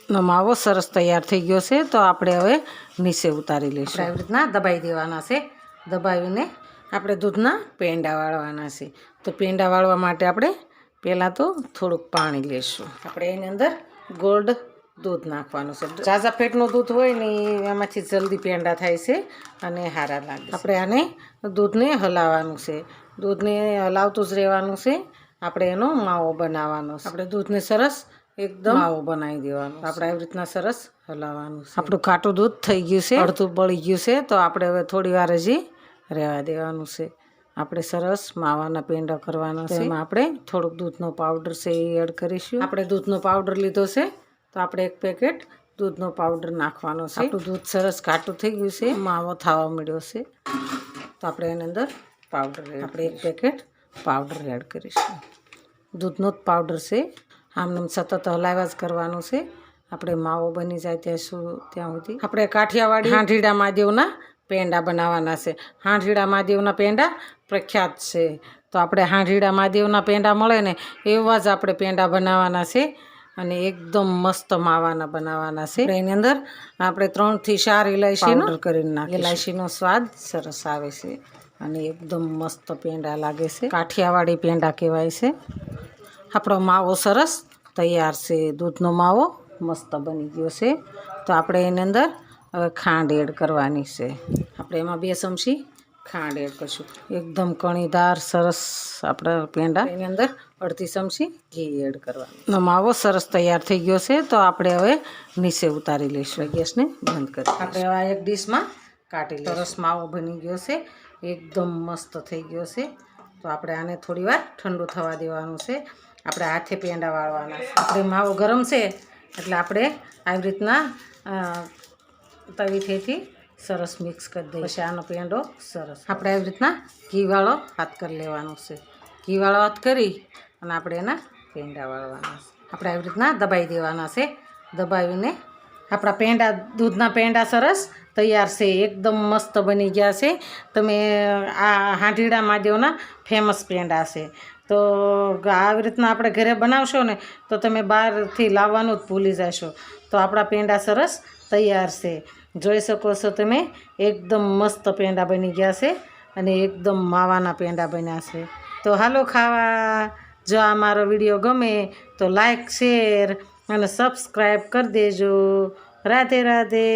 માવો સરસ તૈયાર થઈ ગયો છે, તો આપણે હવે નીચે ઉતારી લઈશું. આવી રીતના દબાઈ દેવાના છે. દબાવીને આપણે દૂધના પેંડા વાળવાના છે. તો પેંડા વાળવા માટે આપણે પહેલાં તો થોડુંક પાણી લઈશું. આપણે એની અંદર ગોલ્ડ દૂધ નાખવાનું છે. ઝાઝા ફેટનું દૂધ હોય ને એમાંથી જલ્દી પેંડા થાય છે અને સારા લાગે. આપણે આને દૂધને હલાવવાનું છે. દૂધને હલાવતું જ રહેવાનું છે. આપણે એનો માવો બનાવવાનો છે. આપણે દૂધને સરસ એકદમ માવો બનાવી દેવાનો. આપણે આવી રીતના સરસ હલાવવાનું છે. આપણું ઘાટું દૂધ થઈ ગયું છે, અડધું બળી ગયું છે, તો આપણે હવે થોડી વાર હજી રહેવા દેવાનું છે. આપણે સરસ માવાના પેંડા કરવાના છે. એમાં આપણે થોડુંક દૂધનો પાવડર છે એ એડ કરીશું. આપણે દૂધનો પાવડર લીધો છે, તો આપણે એક પેકેટ દૂધનો પાવડર નાખવાનો છે. આપણું દૂધ સરસ ઘાટું થઈ ગયું છે, માવો થવા મળ્યો છે, તો આપણે એની અંદર પાવડર આપણે એક પેકેટ પાવડર એડ કરીશું. દૂધનો જ પાવડર છે. આમને સતત હલાવ્યા જ કરવાનું છે. આપણે માવો બની જાય ત્યાં સુધી આપણે કાઠિયાવાડી હાંઢીડા મહાદેવના પેંડા બનાવવાના છે. હાંઢીડા મહાદેવના પેંડા પ્રખ્યાત છે. તો આપણે હાંઢીડા મહાદેવના પેંડા મળે ને એવા જ આપણે પેંડા બનાવવાના છે અને એકદમ મસ્ત માવાના બનાવવાના છે. એની અંદર આપણે 3 થી 4 ઇલાયચી પાવડર કરીને નાખીશું. ઇલાયચીનો સ્વાદ સરસ આવે છે અને એકદમ મસ્ત પેંડા લાગે છે. કાઠિયાવાડી પેંડા કહેવાય છે. આપણો માવો સરસ તૈયાર છે. દૂધનો માવો મસ્ત બની ગયો છે. તો આપણે એની અંદર હવે ખાંડ એડ કરવાની છે. આપણે એમાં 2 ચમચી ખાંડ એડ કરીશું. એકદમ કણીદાર સરસ આપણા પેંડા. એની અંદર અડધી ચમચી ઘી એડ કરવાનું. માવો સરસ તૈયાર થઈ ગયો છે, તો આપણે હવે નીચે ઉતારી લઈશું. ગેસને બંધ કરી. આપણે હવે એક ડીશમાં કાઢી લઈશું. સરસ માવો બની ગયો છે, એકદમ મસ્ત થઈ ગયો છે. તો આપણે આને થોડી વાર ઠંડુ થવા દેવાનું છે. આપણે હાથે પેંડા વાળવાના છે. આપણે માવો ગરમ છે એટલે આપણે આવી રીતના તવીથેથી સરસ મિક્સ કરી દઈએ. પછી આનો પેંડો સરસ આપણે આવી રીતના ઘીવાળો હાથ કરી લેવાનો છે. ઘીવાળો હાથ કરી અને આપણે એના પેંડા વાળવાના છે. આપણે આવી રીતના દબાઈ દેવાના છે. દબાવીને આપણા પેંડા દૂધના પેંડા સરસ તૈયાર છે. એકદમ મસ્ત બની ગયા છે. તમે આ હાંઢીડા મહાદેવના ફેમસ પેંડા છે. તો આવી રીતના આપણે ઘરે બનાવશો ને તો તમે બહારથી લાવવાનું જ ભૂલી જશો. તો આપણા પેંડા સરસ તૈયાર છે. જોઈ શકો છો તમે, એકદમ મસ્ત પેંડા બની ગયા છે અને એકદમ માવાના પેંડા બન્યા છે. તો હાલો ખાવા. જો આ મારો વિડીયો ગમે તો લાઈક, શેર અને સબસ્ક્રાઈબ કરી દેજો. રાધે રાધે.